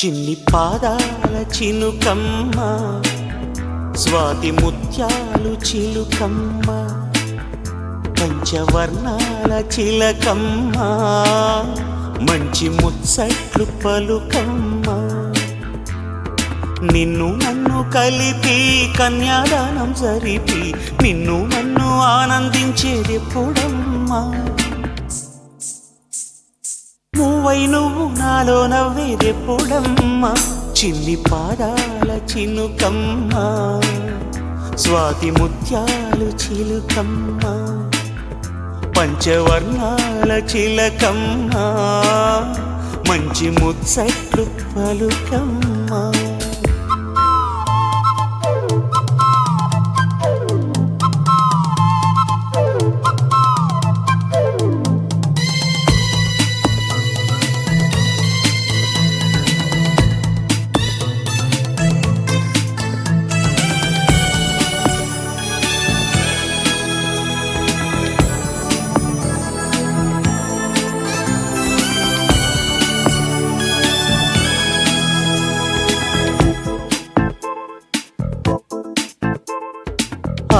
చిన్ని పాదాల చినుకమ్మ, స్వాతి ముత్యాలు చిలుకమ్మ, పంచవర్ణాల చిలకమ్మ, మంచి ముచ్చట్లు పలుకమ్మ. నిన్ను నన్ను కలిపి కన్యాదానం జరిపి నిన్ను నన్ను ఆనందించేదెప్పుడమ్మా? నువ్వై నువ్వు నాలో నవ్వేదెప్పుడమ్మా? చిన్ని పాదాల చినుకమ్మ, స్వాతి ముత్యాలు చిలుకమ్మ, పంచవర్ణాల చిలకమ్మ, మంచి ముచ్చట్లు పలుకమ్మ.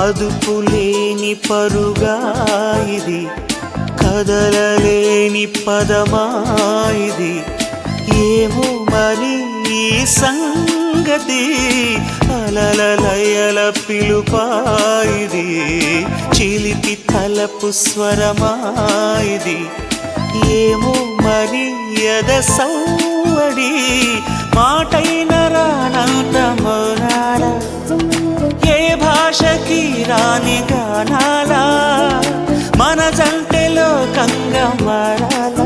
అదుపులేని పరుగా ఇది, కదలలేని పదమా ఇది, ఏమో మరి ఈ సంగతి, అలలలయల పిలుపా ఇది, చిలిపి తలపు స్వరమా ఇది, ఏమో మరి ఎద సౌవడి, మాటైన రానంత మౌనాల, ఏ భాషకి రాని గానాలా, మన జంటెలో కంగమారాల,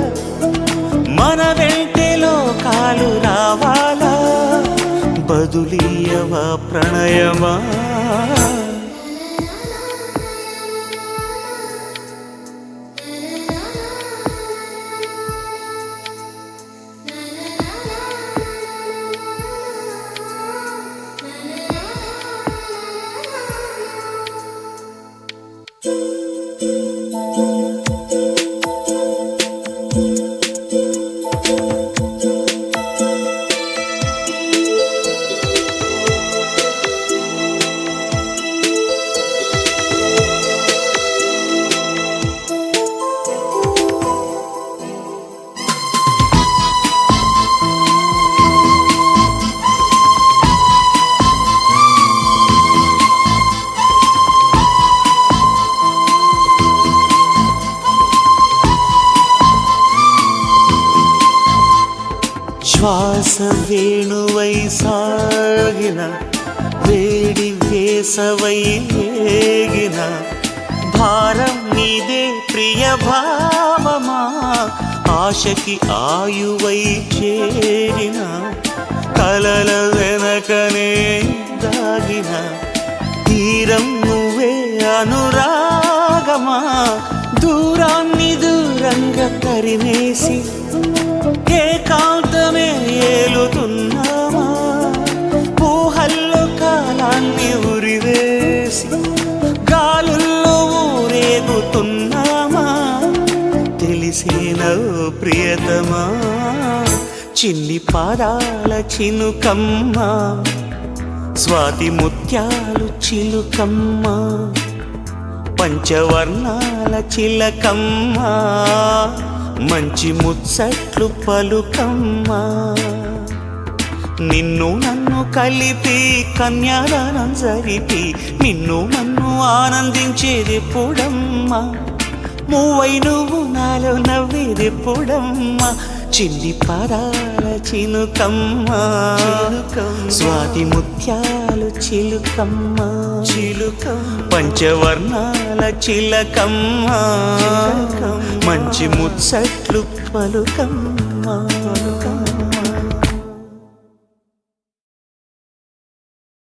మన వెంటెలో కాలు రావాలా, బదులీయవా ప్రణయమా? శ్వాస వేణువై సాగిన, వేడి వేసవై ఏగిన, భారం నీదే ప్రియ భావమా, ఆశకి ఆయువై చేరిన, కలల వెనకనే దాగిన, తీరం నువ్వే అనురాగమా, దూరాన్ని దూరంగా తరిమేసి ఏకాంతమే ఏలుతున్నామా, ఊహల్లో కాలాన్ని ఉరివేసి గాలుల్లో ఊరేగుతున్నామా, తెలిసేనో ప్రియతమా? చిన్ని పాదాల చినుకమ్మ, స్వాతి ముత్యాలు చిలుకమ్మ, పంచవర్ణాల చిలకమ్మ, మంచి ముచ్చట్లు పలుకమ్మ. నిన్ను నన్ను కలిపి కన్యాదానం జరిపి నిన్ను నన్ను ఆనందించేదెప్పుడమ్మా? మూవై నువ్వు నాలో నవ్వేదెప్పుడమ్మా? చిన్ని పాదాల చినుకమ్మ, స్వాతి ముత్యాలు చిలుకమ్మ, పంచవర్ణాల చిలకమ్మ, మంచి ముచ్చట్లు పలుకమ్మ.